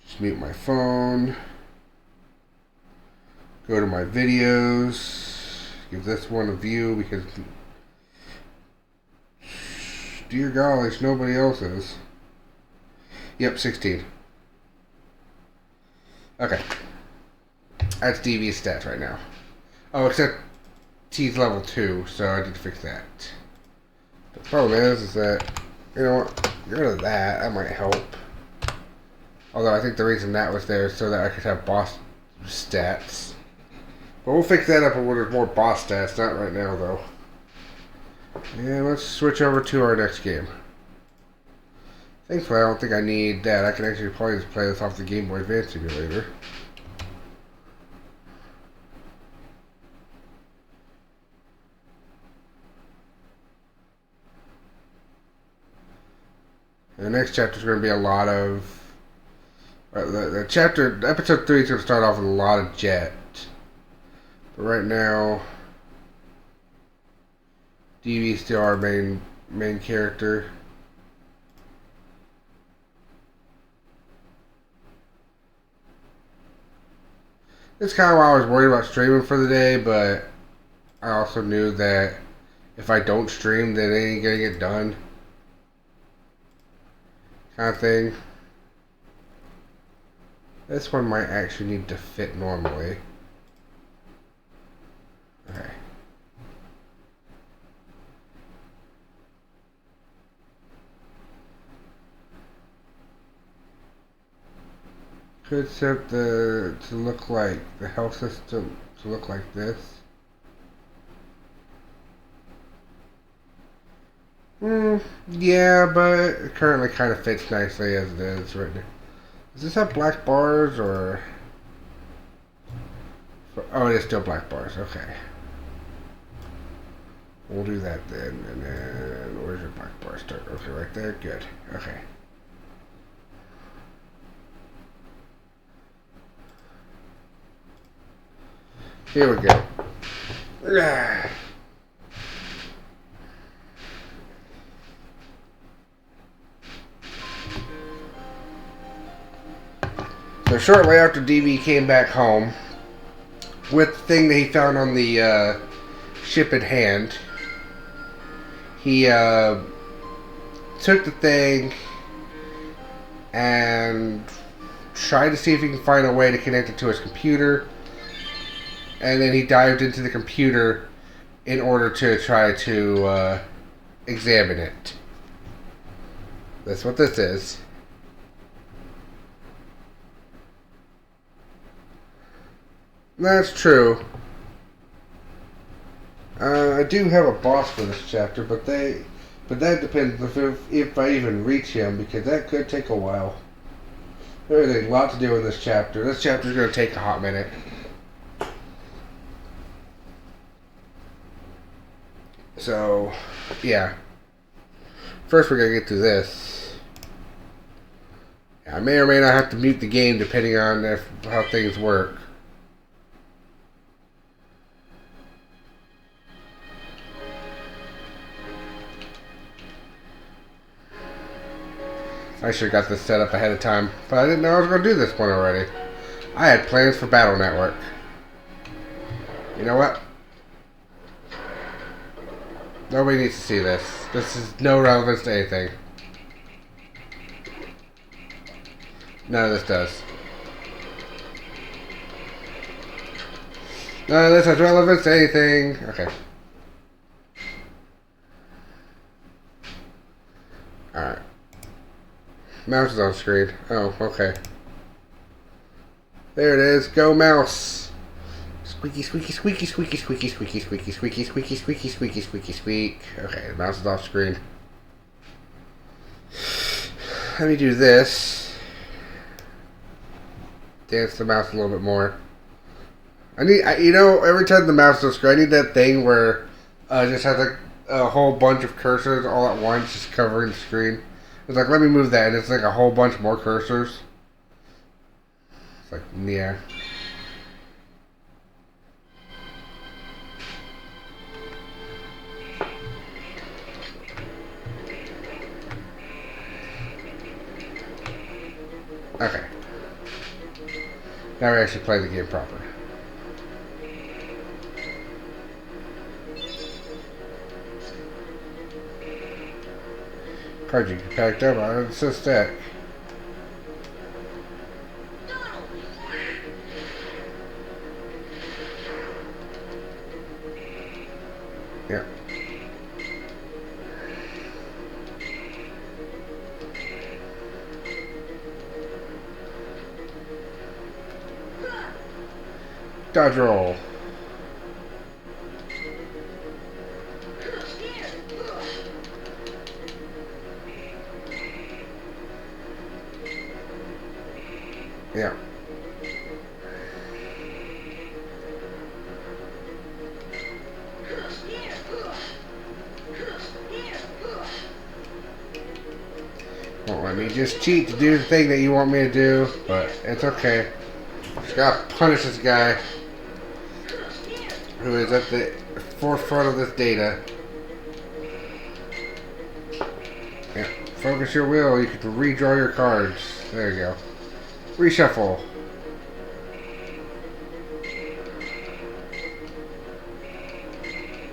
Just mute my phone. Go to my videos. Give this one a view because, dear gosh, nobody else is. Yep, 16. Okay. That's DV's stats right now. Oh, except T's level 2, so I need to fix that. The problem is that, you know what, get rid of that. That might help. Although I think the reason that was there is so that I could have boss stats. But we'll fix that up when there's more boss stats. Not right now, though. And let's switch over to our next game. Thankfully, I don't think I need that. I can actually probably just play this off the Game Boy Advance emulator. And the next chapter is going to be a lot of Episode 3 is going to start off with a lot of Jet. But right now, DV's still our main character. It's kind of why I was worried about streaming for the day, but I also knew that if I don't stream, then it ain't gonna get done. Kind of thing. This one might actually need to fit normally. Okay. Could set to look like the health system to look like this. Yeah, but it currently kind of fits nicely as it is right now. Does this have black bars or? Oh, it is still black bars. Okay. We'll do that then, and then where's your black bar start? Okay, right there. Good. Okay. Here we go. So shortly after DV came back home with the thing that he found on the ship in hand, he took the thing and tried to see if he can find a way to connect it to his computer. And then he dived into the computer in order to try to examine it. That's what this is. That's true. I do have a boss for this chapter, but that depends if I even reach him, because that could take a while. There's a lot to do in this chapter. This chapter is going to take a hot minute. So, yeah. First we're going to get through this. I may or may not have to mute the game depending on how things work. I should have got this set up ahead of time, but I didn't know I was going to do this one already. I had plans for Battle Network. You know what? Nobody needs to see this. This is no relevance to anything. None of this does. None of this has relevance to anything. Okay. Alright. Mouse is on screen. Oh, okay. There it is. Go mouse. Squeaky, squeaky, squeaky, squeaky, squeaky, squeaky, squeaky, squeaky, squeaky, squeaky, squeaky, squeaky, squeak. Okay, the mouse is off screen. Let me do this. Dance the mouse a little bit more. You know, every time the mouse is on screen, I need that thing where just has like a whole bunch of cursors all at once, just covering the screen. It's like, let me move that, and it's like a whole bunch more cursors. It's like, yeah. Okay. Now we actually play the game proper. Card you packed up on it, so stack. Yeah. Dodge roll. Yeah. Won't let me just cheat to do the thing that you want me to do, but it's okay. Just gotta punish this guy who is at the forefront of this data. Yeah, focus your will. You can redraw your cards. There you go. Reshuffle.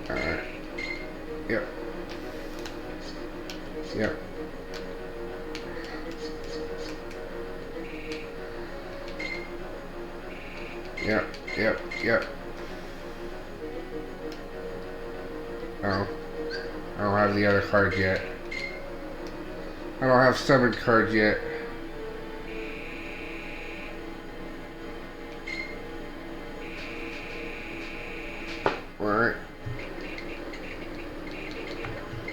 Alright. Yep. Yep. Yep. Oh. I don't have the other cards yet. I don't have summoned cards yet. Alright.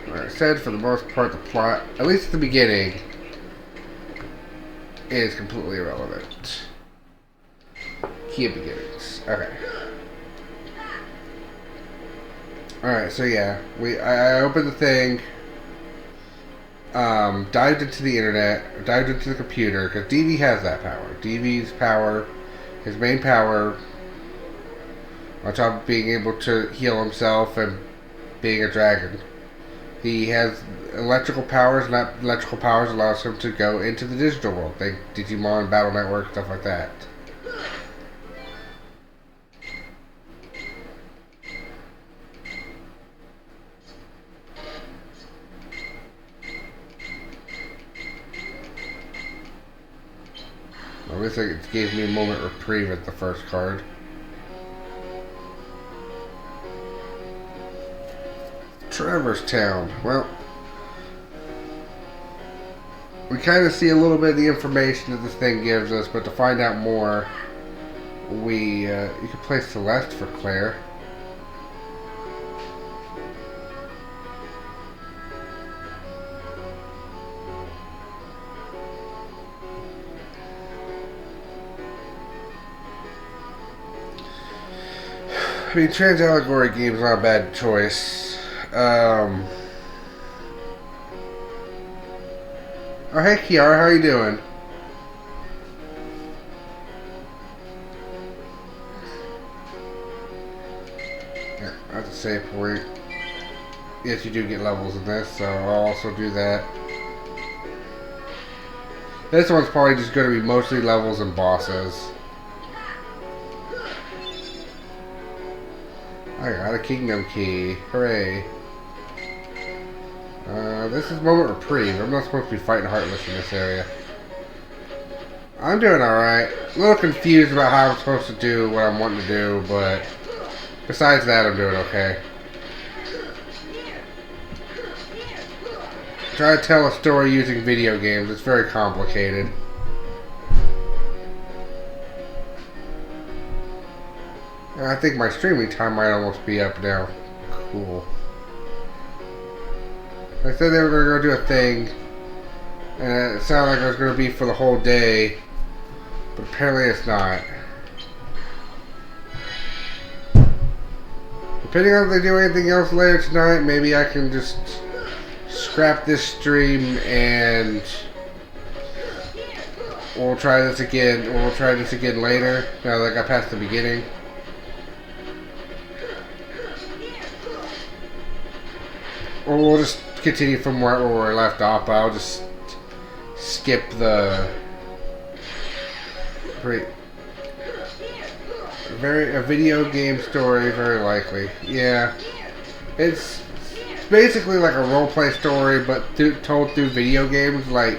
Like I said, for the most part, the plot, at least at the beginning, is completely irrelevant. Key of beginnings. Okay. Alright, so yeah. I opened the thing, dived into the internet, dived into the computer, because DV has that power. DV's power, his main power, on top of being able to heal himself and being a dragon. He has electrical powers, and that electrical powers allows him to go into the digital world. Like Digimon, Battle Network, stuff like that. At least it gave me a moment of reprieve at the first card. Traverse Town. Well, we kind of see a little bit of the information that this thing gives us, but to find out more, you can play Celeste for Claire. I mean, trans allegory game's not a bad choice. Oh, hey, Kiara, how you doing? Yeah, that's a save point. Yes, you do get levels in this, so I'll also do that. This one's probably just going to be mostly levels and bosses. I got a kingdom key. Hooray. This is moment reprieve. I'm not supposed to be fighting Heartless in this area. I'm doing alright. A little confused about how I'm supposed to do what I'm wanting to do, but besides that, I'm doing okay. Try to tell a story using video games. It's very complicated. And I think my streaming time might almost be up now. Cool. I said they were going to go do a thing, and it sounded like it was going to be for the whole day, but apparently it's not. Depending on if they do anything else later tonight, maybe I can just scrap this stream and we'll try this again. We'll try this again later, now that I got past the beginning. Or we'll just continue from where we left off, but I'll just skip the a video game story, very likely. Yeah, it's basically like a roleplay story, but told through video games, like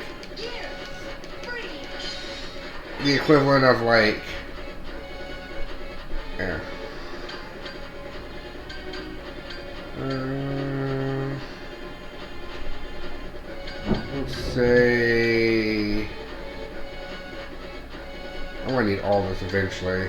the equivalent of like, yeah. Let's say I'm gonna need all this eventually.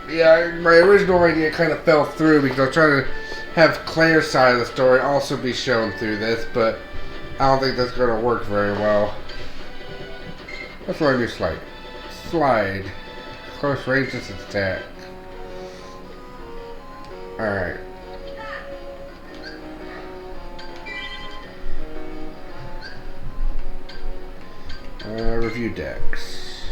Yeah, my original idea kind of fell through because I was trying to have Claire's side of the story also be shown through this, but I don't think that's gonna work very well. Let's learn a new slide. Slide. Close range distance attack. Alright. view decks.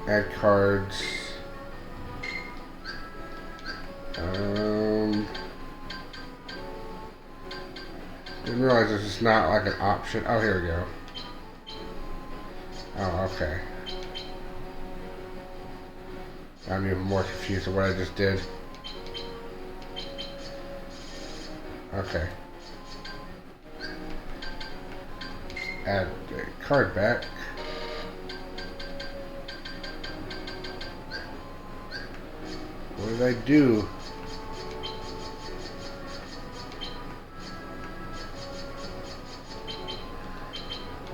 Add cards. Didn't realize this is not like an option. Oh, here we go. Oh, okay. I'm even more confused with what I just did. Okay. Add a card back. What did I do?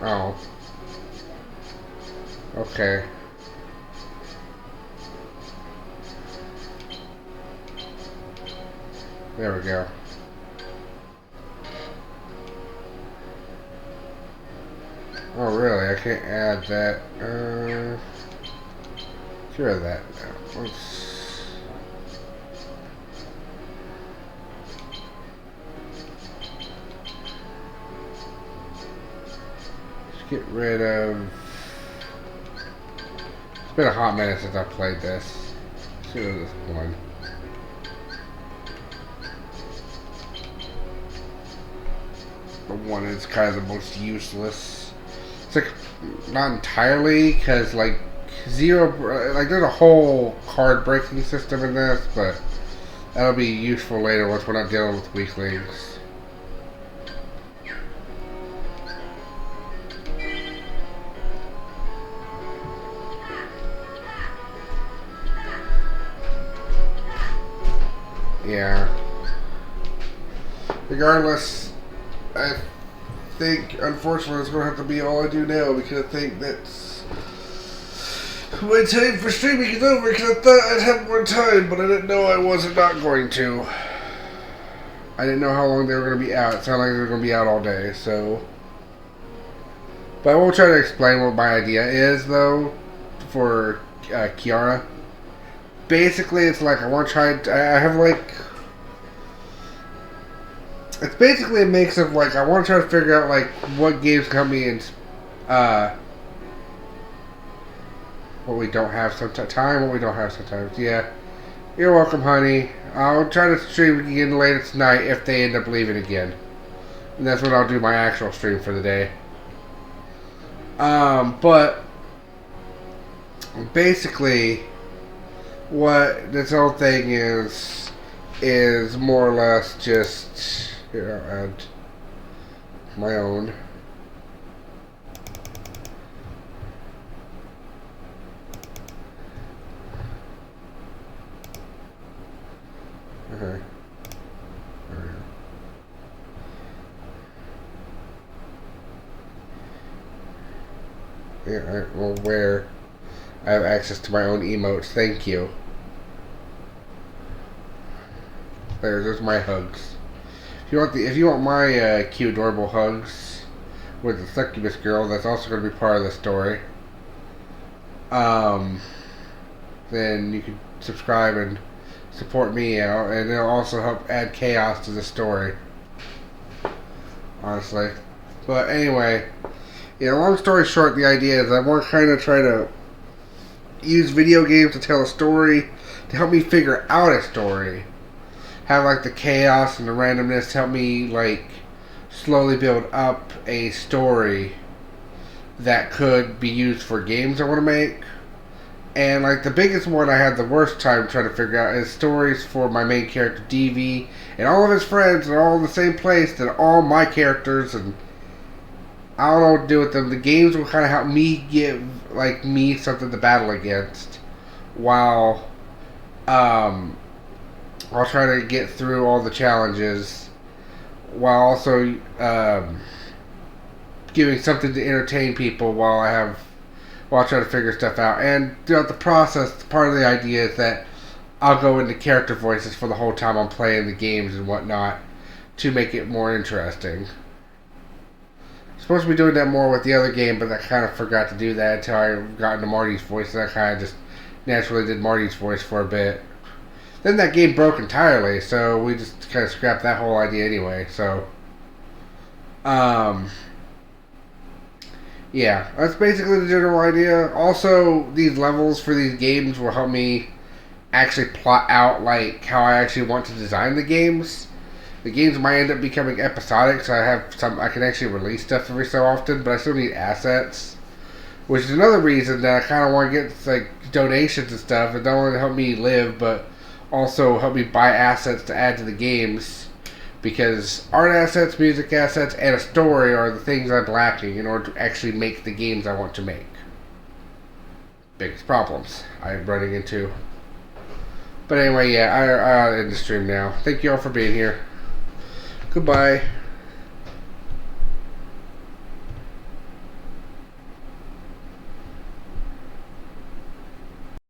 Oh. Okay. There we go. Oh, really? I can't add that. Cure that. Let's get rid of. It's been a hot minute since I played this. Let's get rid of this one. The one is kind of the most useless. It's like not entirely, because like like there's a whole card breaking system in this, but that'll be useful later once we're not dealing with weaklings. Yeah. Regardless, I think, unfortunately, it's going to have to be all I do now, because I think that's my time for streaming is over, because I thought I'd have more time, but I didn't know I wasn't not going to. I didn't know how long they were going to be out. It sounded like they were going to be out all day, so. But I will try to explain what my idea is, though, for Kiara. Basically, it's like I want to try. I have like. It's basically a mix of like I want to try to figure out like what games company and what we don't have sometimes, what we don't have sometimes. Yeah, you're welcome, honey. I'll try to stream again later tonight if they end up leaving again, and that's when I'll do my actual stream for the day. But basically, what this whole thing is more or less just. Here, I'll add my own. Okay. Yeah, well, where I have access to my own emotes. Thank you. There's my hugs. If you want my cute, adorable hugs with the succubus girl, that's also going to be part of the story. Then you can subscribe and support me out, and it'll also help add chaos to the story. Honestly, but anyway, yeah. Long story short, the idea is I want to kind of try to use video games to tell a story to help me figure out a story. Have like the chaos and the randomness help me like slowly build up a story that could be used for games I want to make. And like the biggest one I had the worst time trying to figure out is stories for my main character DV and all of his friends are all in the same place that all my characters, and I don't know what to do with them. The games will kind of help me give like me something to battle against while I'll try to get through all the challenges while also giving something to entertain people while I try to figure stuff out. And throughout the process, part of the idea is that I'll go into character voices for the whole time I'm playing the games and whatnot to make it more interesting. I'm supposed to be doing that more with the other game, but I kind of forgot to do that until I got into Marty's voice, and I kind of just naturally did Marty's voice for a bit. Then that game broke entirely, so we just kind of scrapped that whole idea anyway, so. Um, yeah, that's basically the general idea. Also, these levels for these games will help me actually plot out like how I actually want to design the games. The games might end up becoming episodic, so I can actually release stuff every so often, but I still need assets. Which is another reason that I kind of want to get like donations and stuff, and not only to help me live, but also help me buy assets to add to the games. Because art assets, music assets, and a story are the things I'm lacking in order to actually make the games I want to make. Biggest problems I'm running into. But anyway, yeah, I'll end the stream now. Thank you all for being here. Goodbye.